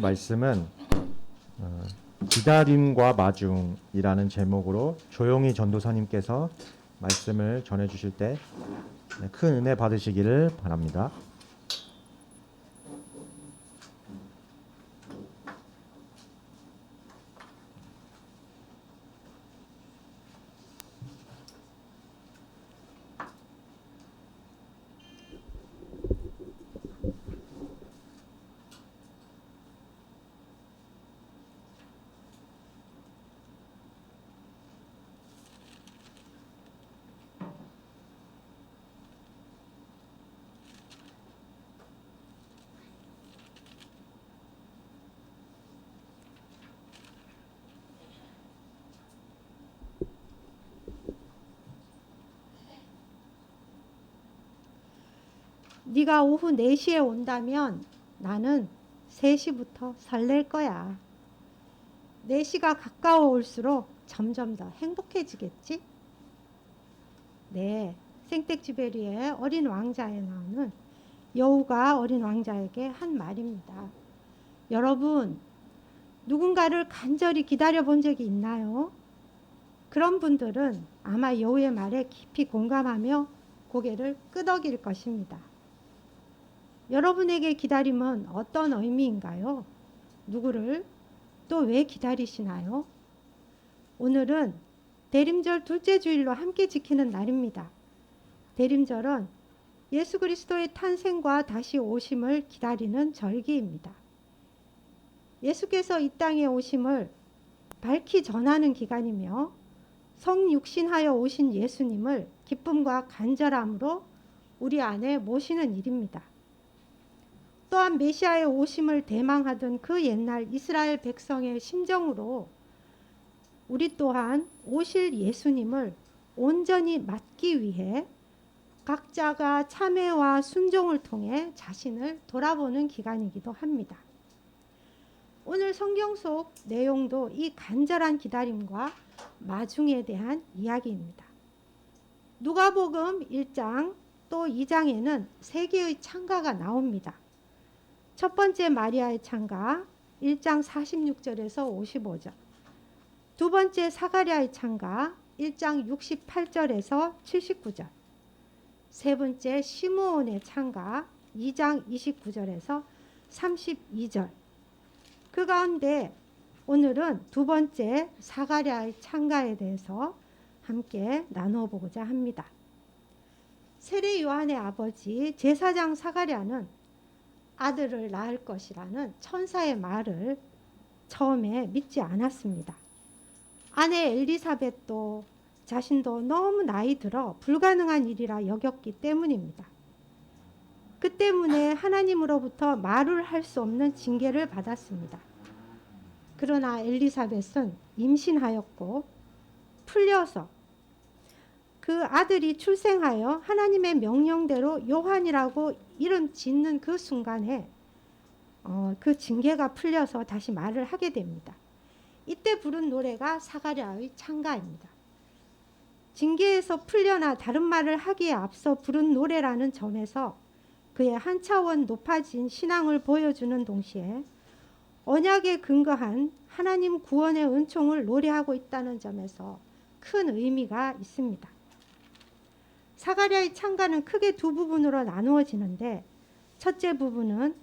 오늘 말씀은 기다림과 마중이라는 제목으로 조용히 전도사님께서 말씀을 전해 주실 때 큰 은혜 받으시기를 바랍니다. 네가 오후 4시에 온다면 나는 3시부터 설렐 거야. 4시가 가까워 올수록 점점 더 행복해지겠지? 네, 생텍쥐베리의 어린 왕자에 나오는 여우가 어린 왕자에게 한 말입니다. 여러분, 누군가를 간절히 기다려 본 적이 있나요? 그런 분들은 아마 여우의 말에 깊이 공감하며 고개를 끄덕일 것입니다. 여러분에게 기다림은 어떤 의미인가요? 누구를 또 왜 기다리시나요? 오늘은 대림절 둘째 주일로 함께 지키는 날입니다. 대림절은 예수 그리스도의 탄생과 다시 오심을 기다리는 절기입니다. 예수께서 이 땅에 오심을 밝히 전하는 기간이며 성육신하여 오신 예수님을 기쁨과 간절함으로 우리 안에 모시는 일입니다. 또한 메시아의 오심을 대망하던 그 옛날 이스라엘 백성의 심정으로 우리 또한 오실 예수님을 온전히 맞기 위해 각자가 참회와 순종을 통해 자신을 돌아보는 기간이기도 합니다. 오늘 성경 속 내용도 이 간절한 기다림과 마중에 대한 이야기입니다. 누가복음 1장 또 2장에는 3개의 창가가 나옵니다. 첫 번째 마리아의 창가 1장 46절에서 55절, 두 번째 사가랴의 창가 1장 68절에서 79절, 세 번째 시므온의 창가 2장 29절에서 32절. 그 가운데 오늘은 두 번째 사가랴의 창가에 대해서 함께 나누어 보고자 합니다. 세례 요한의 아버지 제사장 사가랴는 아들을 낳을 것이라는 천사의 말을 처음에 믿지 않았습니다. 아내 엘리사벳도 자신도 너무 나이 들어 불가능한 일이라 여겼기 때문입니다. 그 때문에 하나님으로부터 말을 할 수 없는 징계를 받았습니다. 그러나 엘리사벳은 임신하였고 풀려서 그 아들이 출생하여 하나님의 명령대로 요한이라고 이름 짓는 그 순간에 그 징계가 풀려서 다시 말을 하게 됩니다. 이때 부른 노래가 사가랴의 창가입니다. 징계에서 풀려나 다른 말을 하기에 앞서 부른 노래라는 점에서 그의 한 차원 높아진 신앙을 보여주는 동시에 언약에 근거한 하나님 구원의 은총을 노래하고 있다는 점에서 큰 의미가 있습니다. 사가랴의 창가는 크게 두 부분으로 나누어지는데, 첫째 부분은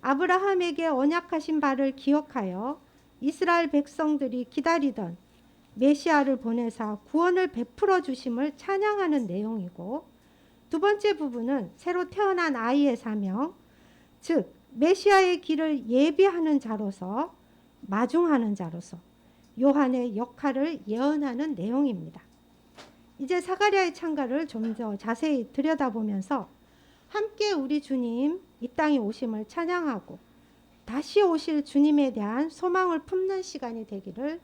아브라함에게 언약하신 바를 기억하여 이스라엘 백성들이 기다리던 메시아를 보내사 구원을 베풀어 주심을 찬양하는 내용이고, 두 번째 부분은 새로 태어난 아이의 사명, 즉 메시아의 길을 예비하는 자로서, 마중하는 자로서 요한의 역할을 예언하는 내용입니다. 이제 사가랴의 창가를 좀 더 자세히 들여다보면서 함께 우리 주님 이 땅에 오심을 찬양하고 다시 오실 주님에 대한 소망을 품는 시간이 되기를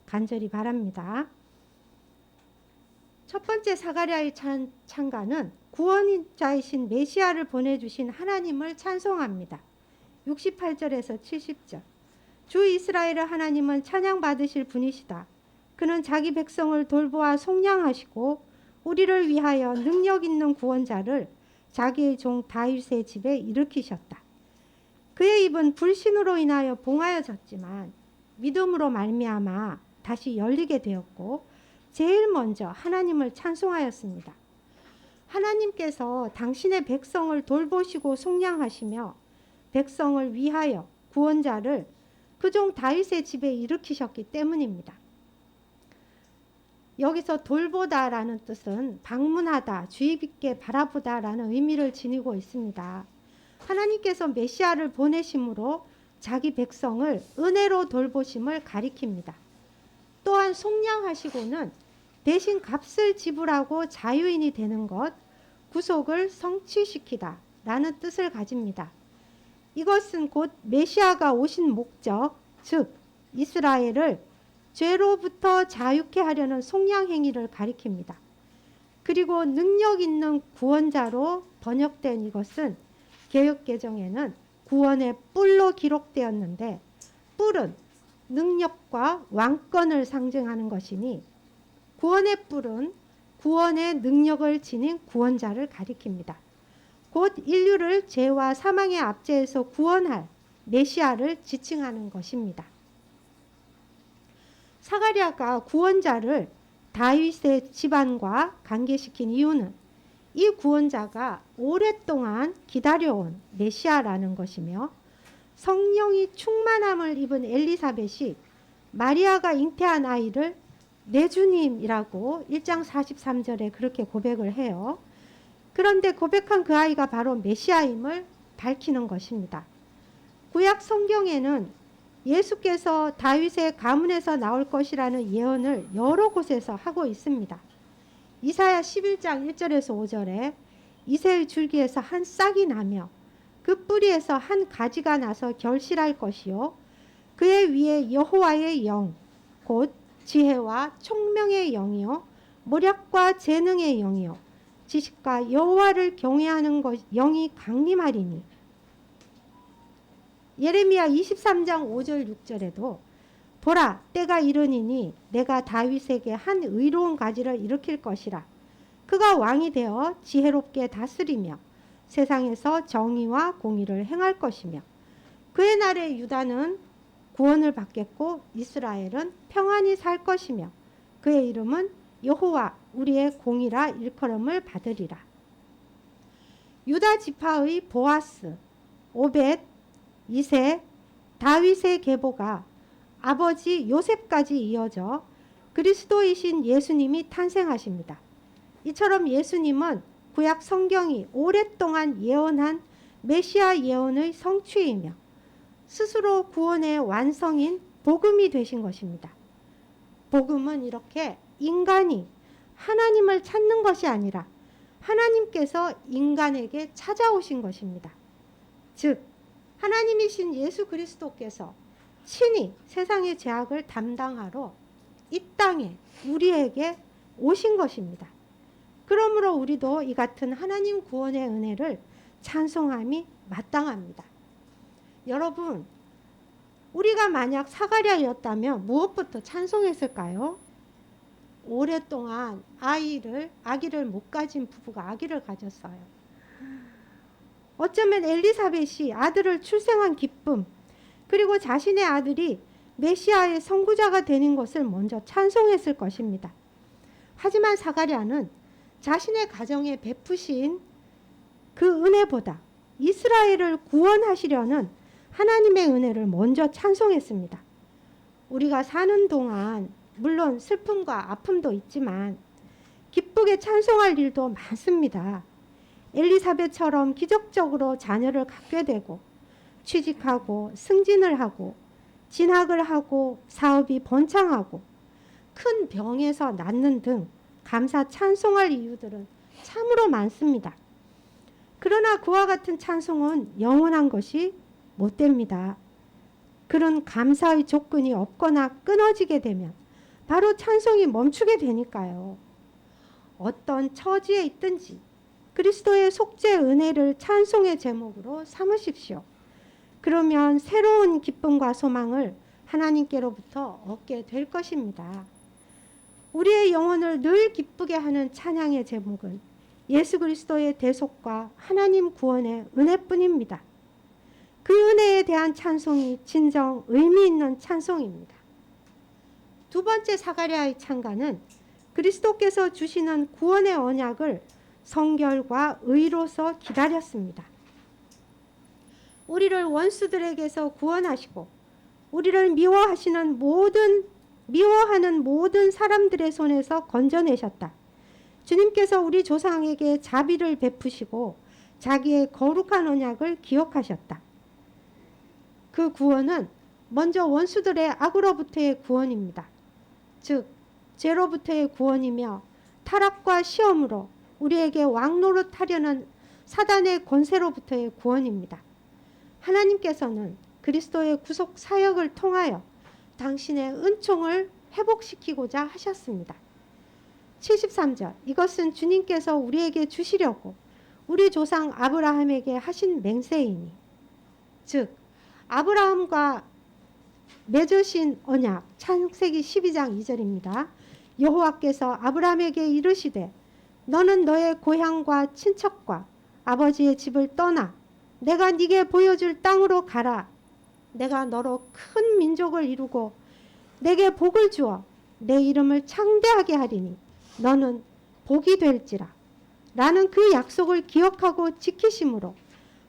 간절히 바랍니다. 첫 번째 사가랴의 창가는 구원자이신 메시아를 보내주신 하나님을 찬송합니다. 68절에서 70절. 주 이스라엘의 하나님은 찬양받으실 분이시다. 그는 자기 백성을 돌보아 속량하시고 우리를 위하여 능력 있는 구원자를 자기의 종 다윗의 집에 일으키셨다. 그의 입은 불신으로 인하여 봉하여졌지만 믿음으로 말미암아 다시 열리게 되었고 제일 먼저 하나님을 찬송하였습니다. 하나님께서 당신의 백성을 돌보시고 속량하시며 백성을 위하여 구원자를 그종 다윗의 집에 일으키셨기 때문입니다. 여기서 돌보다라는 뜻은 방문하다, 주의 깊게 바라보다라는 의미를 지니고 있습니다. 하나님께서 메시아를 보내심으로 자기 백성을 은혜로 돌보심을 가리킵니다. 또한 속량하시고는 대신 값을 지불하고 자유인이 되는 것, 구속을 성취시키다 라는 뜻을 가집니다. 이것은 곧 메시아가 오신 목적, 즉 이스라엘을 죄로부터 자유케 하려는 속량 행위를 가리킵니다. 그리고 능력 있는 구원자로 번역된 이것은 개역개정에는 구원의 뿔로 기록되었는데 뿔은 능력과 왕권을 상징하는 것이니 구원의 뿔은 구원의 능력을 지닌 구원자를 가리킵니다. 곧 인류를 죄와 사망의 압제에서 구원할 메시아를 지칭하는 것입니다. 사가랴가 구원자를 다윗의 집안과 관계시킨 이유는 이 구원자가 오랫동안 기다려온 메시아라는 것이며 성령이 충만함을 입은 엘리사벳이 마리아가 잉태한 아이를 내 주님이라고 1장 43절에 그렇게 고백을 해요. 그런데 고백한 그 아이가 바로 메시아임을 밝히는 것입니다. 구약 성경에는 예수께서 다윗의 가문에서 나올 것이라는 예언을 여러 곳에서 하고 있습니다. 이사야 11장 1절에서 5절에 이새의 줄기에서 한 싹이 나며 그 뿌리에서 한 가지가 나서 결실할 것이요 그의 위에 여호와의 영 곧 지혜와 총명의 영이요 모략과 재능의 영이요 지식과 여호와를 경외하는 것 영이 강림하리니. 예레미야 23장 5절 6절에도 보라 때가 이르니니 내가 다윗에게 한 의로운 가지를 일으킬 것이라. 그가 왕이 되어 지혜롭게 다스리며 세상에서 정의와 공의를 행할 것이며 그의 날에 유다는 구원을 받겠고 이스라엘은 평안히 살 것이며 그의 이름은 여호와 우리의 공이라 일컬음을 받으리라. 유다 지파의 보아스, 오벳, 이새, 다윗의 계보가 아버지 요셉까지 이어져 그리스도이신 예수님이 탄생하십니다. 이처럼 예수님은 구약 성경이 오랫동안 예언한 메시아 예언의 성취이며 스스로 구원의 완성인 복음이 되신 것입니다. 복음은 이렇게 인간이 하나님을 찾는 것이 아니라 하나님께서 인간에게 찾아오신 것입니다. 즉 하나님이신 예수 그리스도께서 친히 세상의 죄악을 담당하러 이 땅에 우리에게 오신 것입니다. 그러므로 우리도 이 같은 하나님 구원의 은혜를 찬송함이 마땅합니다. 여러분, 우리가 만약 사가랴였다면 무엇부터 찬송했을까요? 오랫동안 아기를 못 가진 부부가 아기를 가졌어요. 어쩌면 엘리사벳이 아들을 출생한 기쁨, 그리고 자신의 아들이 메시아의 선구자가 되는 것을 먼저 찬송했을 것입니다. 하지만 사가랴는 자신의 가정에 베푸신 그 은혜보다 이스라엘을 구원하시려는 하나님의 은혜를 먼저 찬송했습니다. 우리가 사는 동안 물론 슬픔과 아픔도 있지만 기쁘게 찬송할 일도 많습니다. 엘리사벳처럼 기적적으로 자녀를 갖게 되고 취직하고 승진을 하고 진학을 하고 사업이 번창하고 큰 병에서 낫는 등 감사 찬송할 이유들은 참으로 많습니다. 그러나 그와 같은 찬송은 영원한 것이 못 됩니다. 그런 감사의 조건이 없거나 끊어지게 되면 바로 찬송이 멈추게 되니까요. 어떤 처지에 있든지 그리스도의 속죄 은혜를 찬송의 제목으로 삼으십시오. 그러면 새로운 기쁨과 소망을 하나님께로부터 얻게 될 것입니다. 우리의 영혼을 늘 기쁘게 하는 찬양의 제목은 예수 그리스도의 대속과 하나님 구원의 은혜뿐입니다. 그 은혜에 대한 찬송이 진정 의미 있는 찬송입니다. 두 번째 사가랴의 찬가는 그리스도께서 주시는 구원의 언약을 성결과 의로서 기다렸습니다. 우리를 원수들에게서 구원하시고 우리를 미워하는 모든 사람들의 손에서 건져내셨다. 주님께서 우리 조상에게 자비를 베푸시고 자기의 거룩한 언약을 기억하셨다. 그 구원은 먼저 원수들의 악으로부터의 구원입니다. 즉 죄로부터의 구원이며 타락과 시험으로 우리에게 왕노릇하려는 사단의 권세로부터의 구원입니다. 하나님께서는 그리스도의 구속 사역을 통하여 당신의 은총을 회복시키고자 하셨습니다. 73절 이것은 주님께서 우리에게 주시려고 우리 조상 아브라함에게 하신 맹세이니 즉 아브라함과 맺으신 언약 창세기 12장 2절입니다. 여호와께서 아브라함에게 이르시되 너는 너의 고향과 친척과 아버지의 집을 떠나 내가 네게 보여줄 땅으로 가라. 내가 너로 큰 민족을 이루고 내게 복을 주어 내 이름을 창대하게 하리니 너는 복이 될지라. 라는 그 약속을 기억하고 지키심으로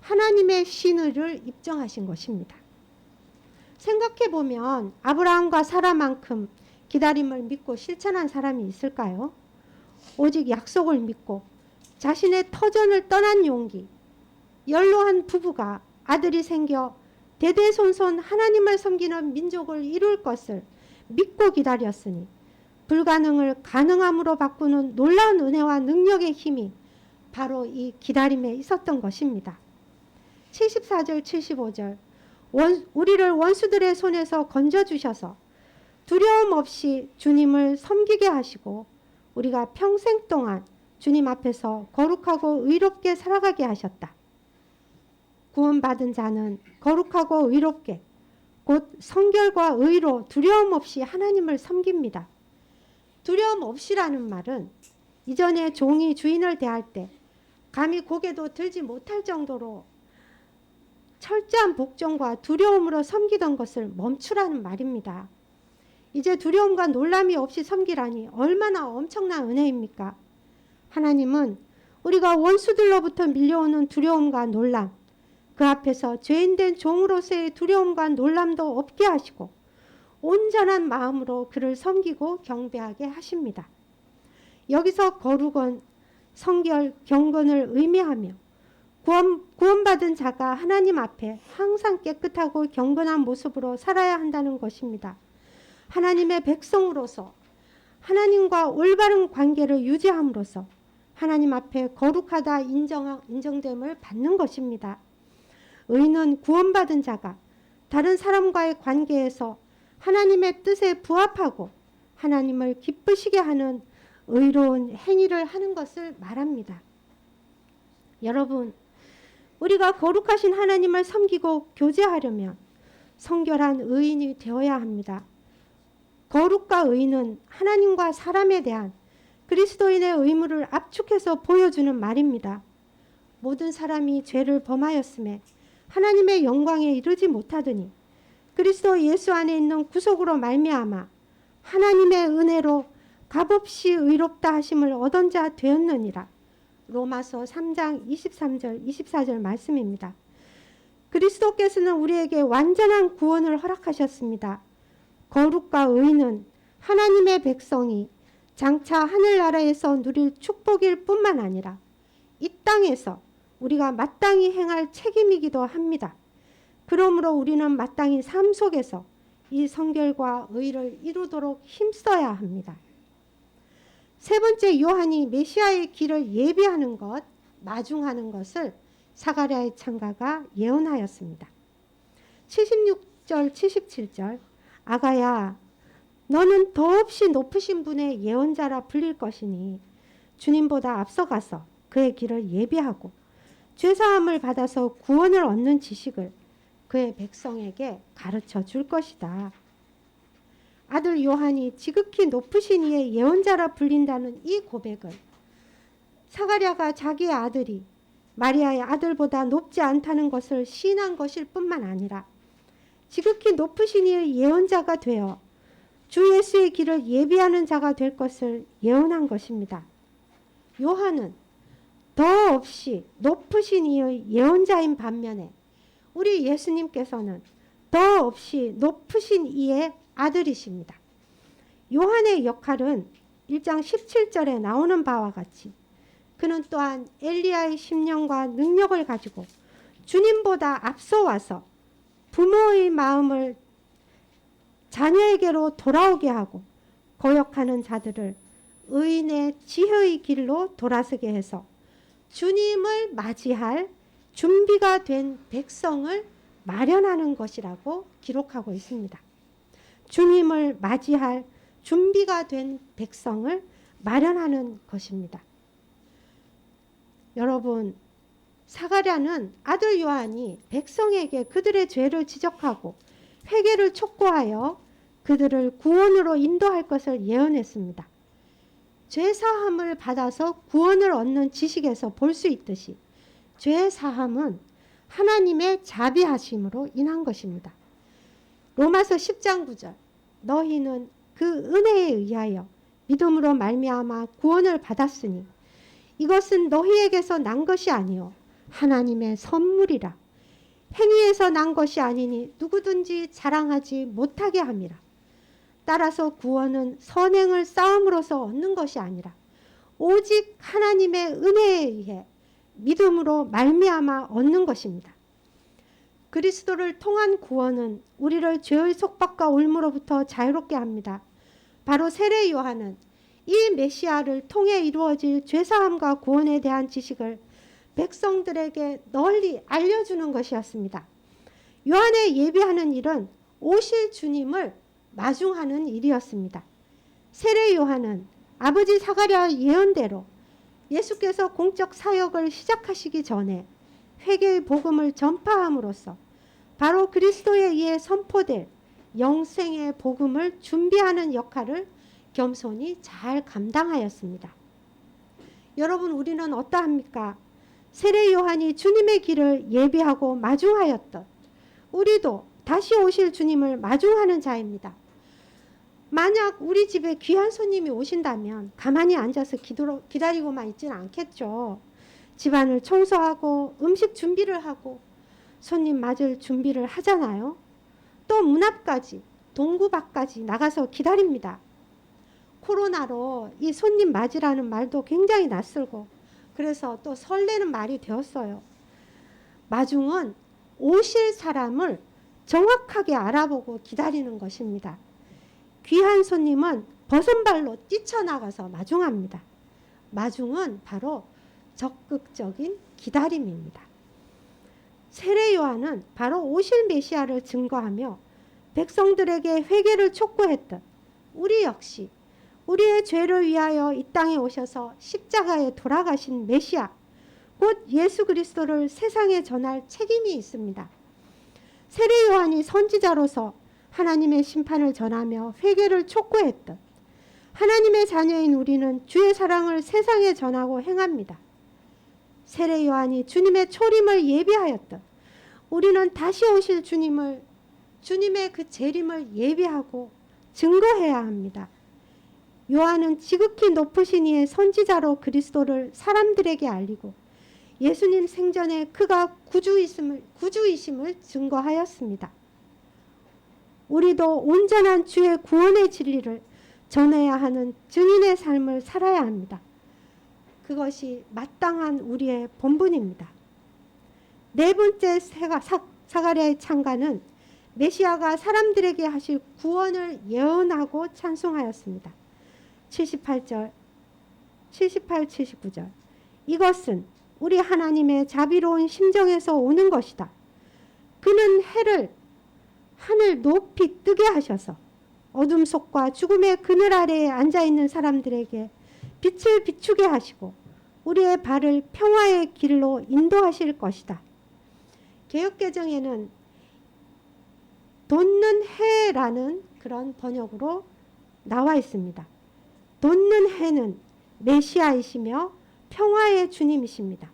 하나님의 신의를 입증하신 것입니다. 생각해보면 아브라함과 사라만큼 기다림을 믿고 실천한 사람이 있을까요? 오직 약속을 믿고 자신의 터전을 떠난 용기, 연로한 부부가 아들이 생겨 대대손손 하나님을 섬기는 민족을 이룰 것을 믿고 기다렸으니 불가능을 가능함으로 바꾸는 놀라운 은혜와 능력의 힘이 바로 이 기다림에 있었던 것입니다. 74절 75절 우리를 원수들의 손에서 건져주셔서 두려움 없이 주님을 섬기게 하시고 우리가 평생 동안 주님 앞에서 거룩하고 의롭게 살아가게 하셨다. 구원받은 자는 거룩하고 의롭게 곧 성결과 의로 두려움 없이 하나님을 섬깁니다. 두려움 없이라는 말은 이전에 종이 주인을 대할 때 감히 고개도 들지 못할 정도로 철저한 복종과 두려움으로 섬기던 것을 멈추라는 말입니다. 이제 두려움과 놀람이 없이 섬기라니 얼마나 엄청난 은혜입니까? 하나님은 우리가 원수들로부터 밀려오는 두려움과 놀람, 그 앞에서 죄인된 종으로서의 두려움과 놀람도 없게 하시고 온전한 마음으로 그를 섬기고 경배하게 하십니다. 여기서 거룩은 성결, 경건을 의미하며 구원받은 자가 하나님 앞에 항상 깨끗하고 경건한 모습으로 살아야 한다는 것입니다. 하나님의 백성으로서 하나님과 올바른 관계를 유지함으로써 하나님 앞에 거룩하다 인정됨을 받는 것입니다. 의는 구원받은 자가 다른 사람과의 관계에서 하나님의 뜻에 부합하고 하나님을 기쁘시게 하는 의로운 행위를 하는 것을 말합니다. 여러분, 우리가 거룩하신 하나님을 섬기고 교제하려면 성결한 의인이 되어야 합니다. 거룩과 의는 하나님과 사람에 대한 그리스도인의 의무를 압축해서 보여주는 말입니다. 모든 사람이 죄를 범하였음에 하나님의 영광에 이르지 못하더니 그리스도 예수 안에 있는 구속으로 말미암아 하나님의 은혜로 값없이 의롭다 하심을 얻은 자 되었느니라. 로마서 3장 23절 24절 말씀입니다. 그리스도께서는 우리에게 완전한 구원을 허락하셨습니다. 거룩과 의는 하나님의 백성이 장차 하늘나라에서 누릴 축복일 뿐만 아니라 이 땅에서 우리가 마땅히 행할 책임이기도 합니다. 그러므로 우리는 마땅히 삶 속에서 이 성결과 의를 이루도록 힘써야 합니다. 세 번째, 요한이 메시아의 길을 예비하는 것, 마중하는 것을 사가랴의 찬가가 예언하였습니다. 76절 77절 아가야 너는 더없이 높으신 분의 예언자라 불릴 것이니 주님보다 앞서가서 그의 길을 예비하고 죄사함을 받아서 구원을 얻는 지식을 그의 백성에게 가르쳐 줄 것이다. 아들 요한이 지극히 높으신 이의 예언자라 불린다는 이 고백은 사가랴가 자기의 아들이 마리아의 아들보다 높지 않다는 것을 시인한 것일 뿐만 아니라 지극히 높으신 이의 예언자가 되어 주 예수의 길을 예비하는 자가 될 것을 예언한 것입니다. 요한은 더 없이 높으신 이의 예언자인 반면에 우리 예수님께서는 더 없이 높으신 이의 아들이십니다. 요한의 역할은 1장 17절에 나오는 바와 같이 그는 또한 엘리야의 심령과 능력을 가지고 주님보다 앞서 와서 부모의 마음을 자녀에게로 돌아오게 하고 거역하는 자들을 의인의 지혜의 길로 돌아서게 해서 주님을 맞이할 준비가 된 백성을 마련하는 것이라고 기록하고 있습니다. 주님을 맞이할 준비가 된 백성을 마련하는 것입니다. 여러분, 사가랴는 아들 요한이 백성에게 그들의 죄를 지적하고 회개를 촉구하여 그들을 구원으로 인도할 것을 예언했습니다. 죄사함을 받아서 구원을 얻는 지식에서 볼 수 있듯이 죄사함은 하나님의 자비하심으로 인한 것입니다. 로마서 10장 9절 너희는 그 은혜에 의하여 믿음으로 말미암아 구원을 받았으니 이것은 너희에게서 난 것이 아니요 하나님의 선물이라. 행위에서 난 것이 아니니 누구든지 자랑하지 못하게 함이라. 따라서 구원은 선행을 쌓음으로써 얻는 것이 아니라 오직 하나님의 은혜에 의해 믿음으로 말미암아 얻는 것입니다. 그리스도를 통한 구원은 우리를 죄의 속박과 올무로부터 자유롭게 합니다. 바로 세례 요한은 이 메시아를 통해 이루어질 죄사함과 구원에 대한 지식을 백성들에게 널리 알려주는 것이었습니다. 요한의 예비하는 일은 오실 주님을 마중하는 일이었습니다. 세례 요한은 아버지 사가랴 예언대로 예수께서 공적 사역을 시작하시기 전에 회개의 복음을 전파함으로써 바로 그리스도에 의해 선포될 영생의 복음을 준비하는 역할을 겸손히 잘 감당하였습니다. 여러분, 우리는 어떠합니까? 세례 요한이 주님의 길을 예비하고 마중하였던 우리도 다시 오실 주님을 마중하는 자입니다. 만약 우리 집에 귀한 손님이 오신다면 가만히 앉아서 기다리고만 있지는 않겠죠. 집안을 청소하고 음식 준비를 하고 손님 맞을 준비를 하잖아요. 또 문 앞까지 동구 밖까지 나가서 기다립니다. 코로나로 이 손님 맞이라는 말도 굉장히 낯설고 그래서 또 설레는 말이 되었어요. 마중은 오실 사람을 정확하게 알아보고 기다리는 것입니다. 귀한 손님은 버선발로 뛰쳐나가서 마중합니다. 마중은 바로 적극적인 기다림입니다. 세례 요한은 바로 오실 메시아를 증거하며 백성들에게 회개를 촉구했던 우리 역시 우리의 죄를 위하여 이 땅에 오셔서 십자가에 돌아가신 메시아 곧 예수 그리스도를 세상에 전할 책임이 있습니다. 세례 요한이 선지자로서 하나님의 심판을 전하며 회개를 촉구했던 하나님의 자녀인 우리는 주의 사랑을 세상에 전하고 행합니다. 세례 요한이 주님의 초림을 예비하였던 우리는 다시 오실 주님의 그 재림을 예비하고 증거해야 합니다. 요한은 지극히 높으신 이의 선지자로 그리스도를 사람들에게 알리고 예수님 생전에 그가 구주이심을 증거하였습니다. 우리도 온전한 주의 구원의 진리를 전해야 하는 증인의 삶을 살아야 합니다. 그것이 마땅한 우리의 본분입니다. 네 번째 사가랴의 창가는 메시아가 사람들에게 하실 구원을 예언하고 찬송하였습니다. 78, 79절 이것은 우리 하나님의 자비로운 심정에서 오는 것이다. 그는 해를 하늘 높이 뜨게 하셔서 어둠 속과 죽음의 그늘 아래에 앉아있는 사람들에게 빛을 비추게 하시고 우리의 발을 평화의 길로 인도하실 것이다. 개역개정에는 돋는 해라는 그런 번역으로 나와 있습니다. 돋는 해는 메시아이시며 평화의 주님이십니다.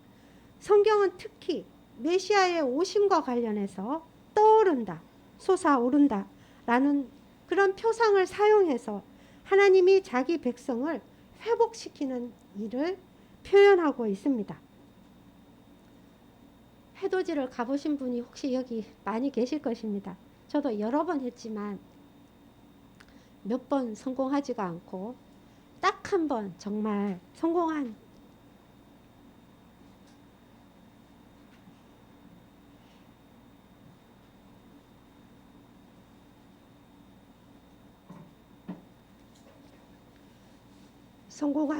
성경은 특히 메시아의 오심과 관련해서 떠오른다, 솟아오른다 라는 그런 표상을 사용해서 하나님이 자기 백성을 회복시키는 일을 표현하고 있습니다. 해돋이를 가보신 분이 혹시 여기 많이 계실 것입니다. 저도 여러 번 했지만 몇 번 성공하지가 않고 딱 한 번 정말 성공한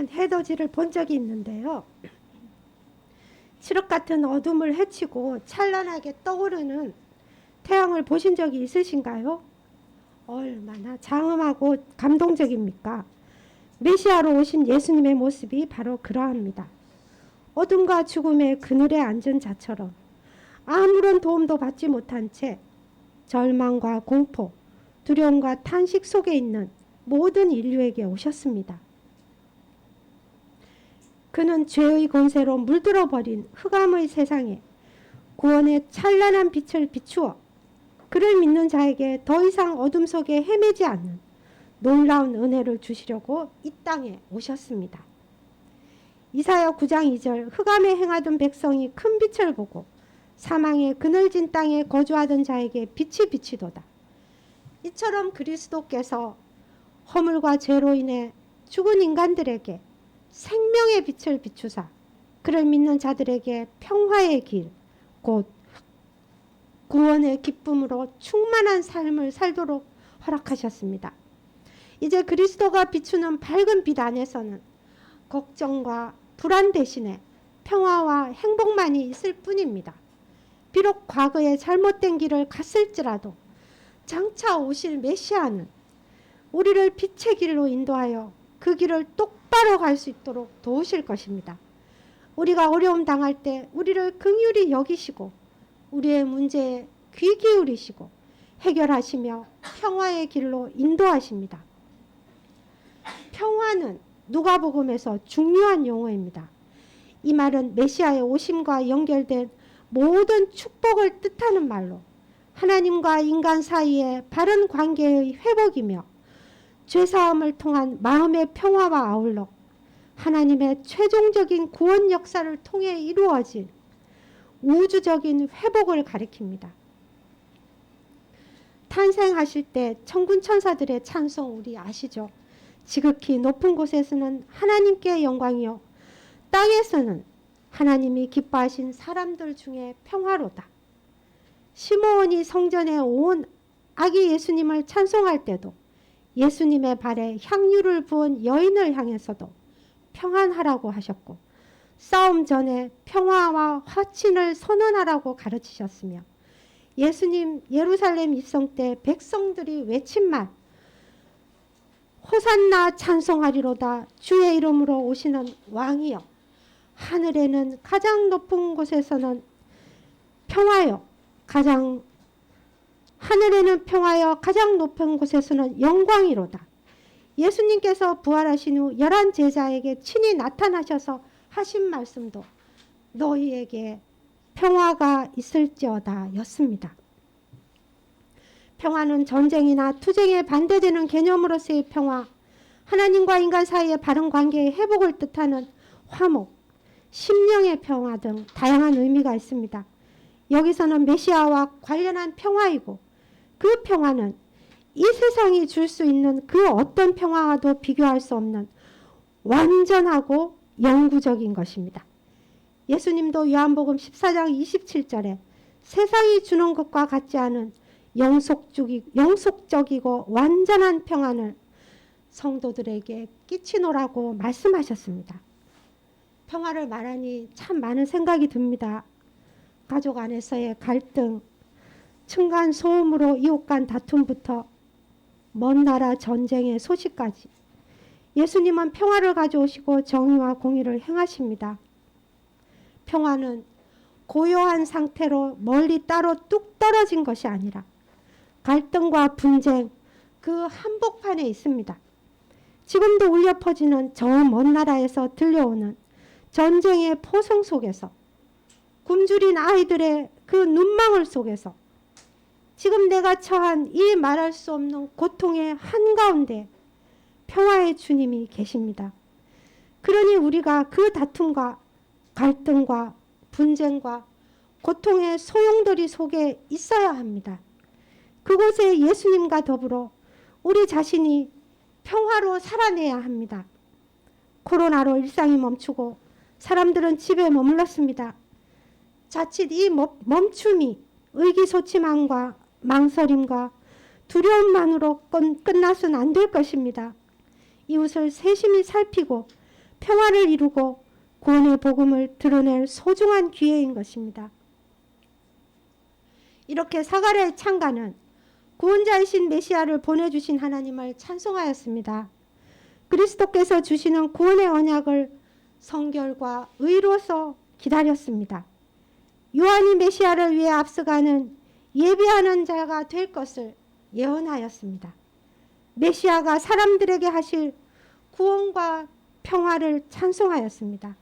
해돋이를 본 적이 있는데요. 칠흑 같은 어둠을 헤치고 찬란하게 떠오르는 태양을 보신 적이 있으신가요? 얼마나 장엄하고 감동적입니까? 메시아로 오신 예수님의 모습이 바로 그러합니다. 어둠과 죽음의 그늘에 앉은 자처럼 아무런 도움도 받지 못한 채 절망과 공포, 두려움과 탄식 속에 있는 모든 인류에게 오셨습니다. 그는 죄의 권세로 물들어버린 흑암의 세상에 구원의 찬란한 빛을 비추어 그를 믿는 자에게 더 이상 어둠 속에 헤매지 않는 놀라운 은혜를 주시려고 이 땅에 오셨습니다. 이사야 9장 2절 흑암에 행하던 백성이 큰 빛을 보고 사망의 그늘진 땅에 거주하던 자에게 빛이 비치도다. 이처럼 그리스도께서 허물과 죄로 인해 죽은 인간들에게 생명의 빛을 비추사 그를 믿는 자들에게 평화의 길, 곧 구원의 기쁨으로 충만한 삶을 살도록 허락하셨습니다. 이제 그리스도가 비추는 밝은 빛 안에서는 걱정과 불안 대신에 평화와 행복만이 있을 뿐입니다. 비록 과거에 잘못된 길을 갔을지라도 장차 오실 메시아는 우리를 빛의 길로 인도하여 그 길을 똑바로 갈 수 있도록 도우실 것입니다. 우리가 어려움 당할 때 우리를 긍휼히 여기시고 우리의 문제에 귀 기울이시고 해결하시며 평화의 길로 인도하십니다. 평화는 누가복음에서 중요한 용어입니다. 이 말은 메시아의 오심과 연결된 모든 축복을 뜻하는 말로 하나님과 인간 사이의 바른 관계의 회복이며 죄사함을 통한 마음의 평화와 아울러 하나님의 최종적인 구원 역사를 통해 이루어진 우주적인 회복을 가리킵니다. 탄생하실 때 천군 천사들의 찬송 우리 아시죠? 지극히 높은 곳에서는 하나님께 영광이요 땅에서는 하나님이 기뻐하신 사람들 중에 평화로다. 시므온이 성전에 온 아기 예수님을 찬송할 때도 예수님의 발에 향유를 부은 여인을 향해서도 평안하라고 하셨고 싸움 전에 평화와 화친을 선언하라고 가르치셨으며 예수님 예루살렘 입성 때 백성들이 외친 말 호산나 찬송하리로다 주의 이름으로 오시는 왕이여 하늘에는 가장 높은 곳에서는 평화여 하늘에는 평화여 가장 높은 곳에서는 영광이로다. 예수님께서 부활하신 후 11 제자에게 친히 나타나셔서 하신 말씀도 너희에게 평화가 있을지어다 였습니다. 평화는 전쟁이나 투쟁에 반대되는 개념으로서의 평화, 하나님과 인간 사이의 바른 관계의 회복을 뜻하는 화목, 심령의 평화 등 다양한 의미가 있습니다. 여기서는 메시아와 관련한 평화이고 그 평화는 이 세상이 줄 수 있는 그 어떤 평화와도 비교할 수 없는 완전하고 영구적인 것입니다. 예수님도 요한복음 14장 27절에 세상이 주는 것과 같지 않은 영속적이고 완전한 평안을 성도들에게 끼치노라고 말씀하셨습니다. 평화를 말하니 참 많은 생각이 듭니다. 가족 안에서의 갈등, 층간 소음으로 이웃 간 다툼부터 먼 나라 전쟁의 소식까지 예수님은 평화를 가져오시고 정의와 공의를 행하십니다. 평화는 고요한 상태로 멀리 따로 뚝 떨어진 것이 아니라 갈등과 분쟁 그 한복판에 있습니다. 지금도 울려 퍼지는 저 먼 나라에서 들려오는 전쟁의 포성 속에서 굶주린 아이들의 그 눈망울 속에서 지금 내가 처한 이 말할 수 없는 고통의 한가운데 평화의 주님이 계십니다. 그러니 우리가 그 다툼과 갈등과 분쟁과 고통의 소용돌이 속에 있어야 합니다. 그곳에 예수님과 더불어 우리 자신이 평화로 살아내야 합니다. 코로나로 일상이 멈추고 사람들은 집에 머물렀습니다. 자칫 이 멈춤이 의기소침함과 망설임과 두려움만으로 끝나서는 안 될 것입니다. 이웃을 세심히 살피고 평화를 이루고 구원의 복음을 드러낼 소중한 기회인 것입니다. 이렇게 사가랴의 창가는 구원자이신 메시아를 보내주신 하나님을 찬송하였습니다. 그리스도께서 주시는 구원의 언약을 성결과 의로서 기다렸습니다. 요한이 메시아를 위해 앞서가는 예비하는 자가 될 것을 예언하였습니다. 메시아가 사람들에게 하실 구원과 평화를 찬송하였습니다.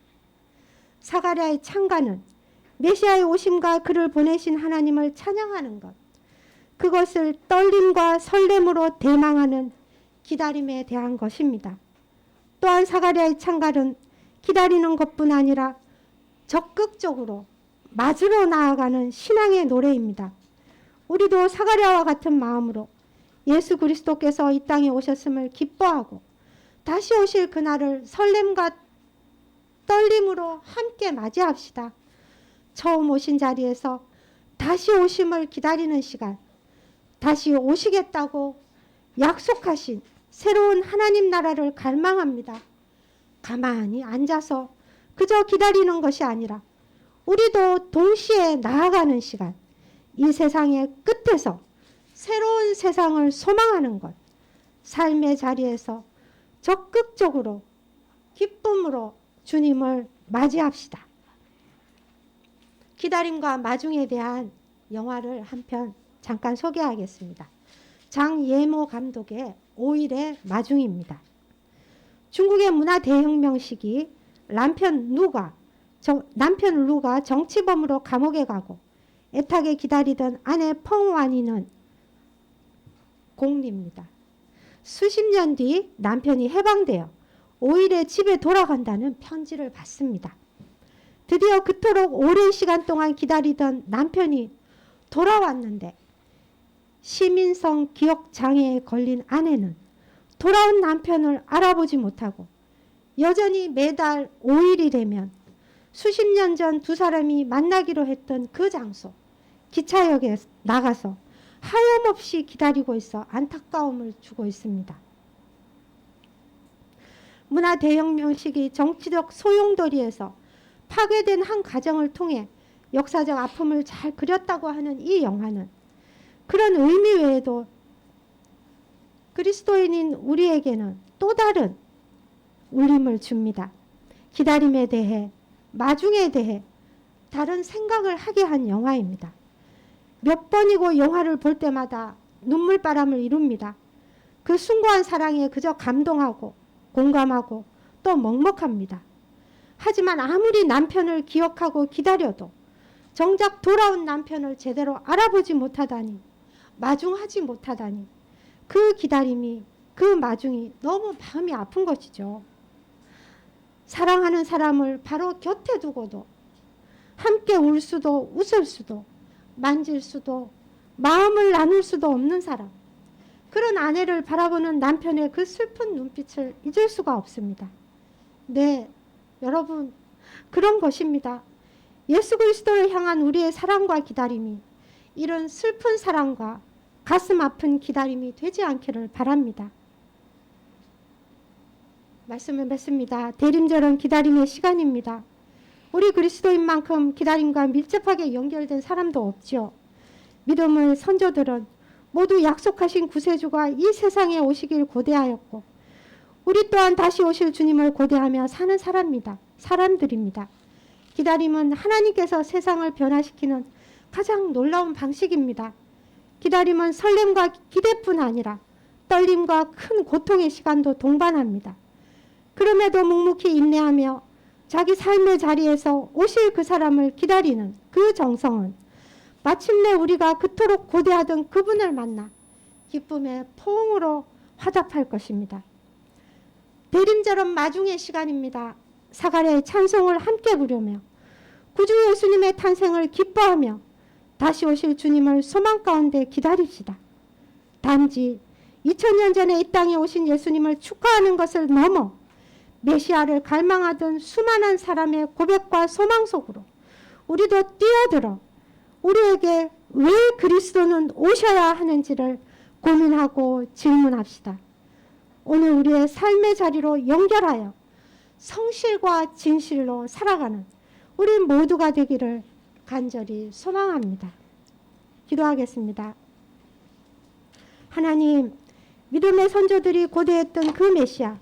사가랴의 창가는 메시아의 오심과 그를 보내신 하나님을 찬양하는 것, 그것을 떨림과 설렘으로 대망하는 기다림에 대한 것입니다. 또한 사가랴의 창가는 기다리는 것뿐 아니라 적극적으로 맞으러 나아가는 신앙의 노래입니다. 우리도 사가랴와 같은 마음으로 예수 그리스도께서 이 땅에 오셨음을 기뻐하고 다시 오실 그날을 설렘과 떨림으로 함께 맞이합시다. 처음 오신 자리에서 다시 오심을 기다리는 시간, 다시 오시겠다고 약속하신 새로운 하나님 나라를 갈망합니다. 가만히 앉아서 그저 기다리는 것이 아니라 우리도 동시에 나아가는 시간, 이 세상의 끝에서 새로운 세상을 소망하는 것, 삶의 자리에서 적극적으로 기쁨으로 주님을 맞이합시다. 기다림과 마중에 대한 영화를 한 편 잠깐 소개하겠습니다. 장예모 감독의 5일의 마중입니다. 중국의 문화 대혁명 시기 남편 루가 정치범으로 감옥에 가고 애타게 기다리던 아내 펑완이는 공리입니다. 수십 년 뒤 남편이 해방되어 5일에 집에 돌아간다는 편지를 받습니다. 드디어 그토록 오랜 시간 동안 기다리던 남편이 돌아왔는데 시민성 기억 장애에 걸린 아내는 돌아온 남편을 알아보지 못하고 여전히 매달 5일이 되면 수십 년 전 두 사람이 만나기로 했던 그 장소 기차역에 나가서 하염없이 기다리고 있어 안타까움을 주고 있습니다. 문화 대혁명 시기 정치적 소용돌이에서 파괴된 한 가정을 통해 역사적 아픔을 잘 그렸다고 하는 이 영화는 그런 의미 외에도 그리스도인인 우리에게는 또 다른 울림을 줍니다. 기다림에 대해, 마중에 대해 다른 생각을 하게 한 영화입니다. 몇 번이고 영화를 볼 때마다 눈물바람을 이룹니다. 그 숭고한 사랑에 그저 감동하고 공감하고 또 먹먹합니다. 하지만 아무리 남편을 기억하고 기다려도 정작 돌아온 남편을 제대로 알아보지 못하다니, 마중하지 못하다니, 그 기다림이, 그 마중이 너무 마음이 아픈 것이죠. 사랑하는 사람을 바로 곁에 두고도 함께 울 수도 웃을 수도 만질 수도 마음을 나눌 수도 없는 사람, 그런 아내를 바라보는 남편의 그 슬픈 눈빛을 잊을 수가 없습니다. 네, 여러분, 그런 것입니다. 예수 그리스도를 향한 우리의 사랑과 기다림이 이런 슬픈 사랑과 가슴 아픈 기다림이 되지 않기를 바랍니다. 말씀을 맺습니다. 대림절은 기다림의 시간입니다. 우리 그리스도인만큼 기다림과 밀접하게 연결된 사람도 없죠. 믿음의 선조들은 모두 약속하신 구세주가 이 세상에 오시길 고대하였고 우리 또한 다시 오실 주님을 고대하며 사는 사람들입니다. 기다림은 하나님께서 세상을 변화시키는 가장 놀라운 방식입니다. 기다림은 설렘과 기대뿐 아니라 떨림과 큰 고통의 시간도 동반합니다. 그럼에도 묵묵히 인내하며 자기 삶의 자리에서 오실 그 사람을 기다리는 그 정성은 마침내 우리가 그토록 고대하던 그분을 만나 기쁨의 포옹으로 화답할 것입니다. 대림절은 마중의 시간입니다. 사가랴의 찬송을 함께 부르며 구주 예수님의 탄생을 기뻐하며 다시 오실 주님을 소망 가운데 기다립시다. 단지 2000년 전에 이 땅에 오신 예수님을 축하하는 것을 넘어 메시아를 갈망하던 수많은 사람의 고백과 소망 속으로 우리도 뛰어들어 우리에게 왜 그리스도는 오셔야 하는지를 고민하고 질문합시다. 오늘 우리의 삶의 자리로 연결하여 성실과 진실로 살아가는 우리 모두가 되기를 간절히 소망합니다. 기도하겠습니다. 하나님, 믿음의 선조들이 고대했던 그 메시아,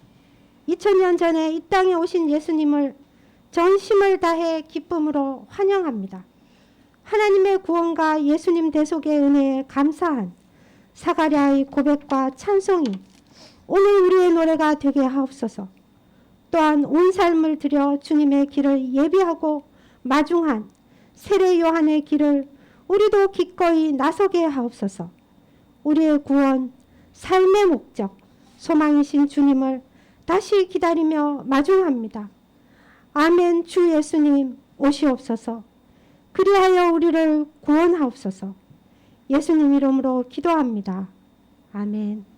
2000년 전에 이 땅에 오신 예수님을 전심을 다해 기쁨으로 환영합니다. 하나님의 구원과 예수님 대속의 은혜에 감사한 사가랴의 고백과 찬송이 오늘 우리의 노래가 되게 하옵소서. 또한 온 삶을 들여 주님의 길을 예비하고 마중한 세례 요한의 길을 우리도 기꺼이 나서게 하옵소서. 우리의 구원, 삶의 목적, 소망이신 주님을 다시 기다리며 마중합니다. 아멘. 주 예수님 오시옵소서. 그리하여 우리를 구원하옵소서. 예수님 이름으로 기도합니다. 아멘.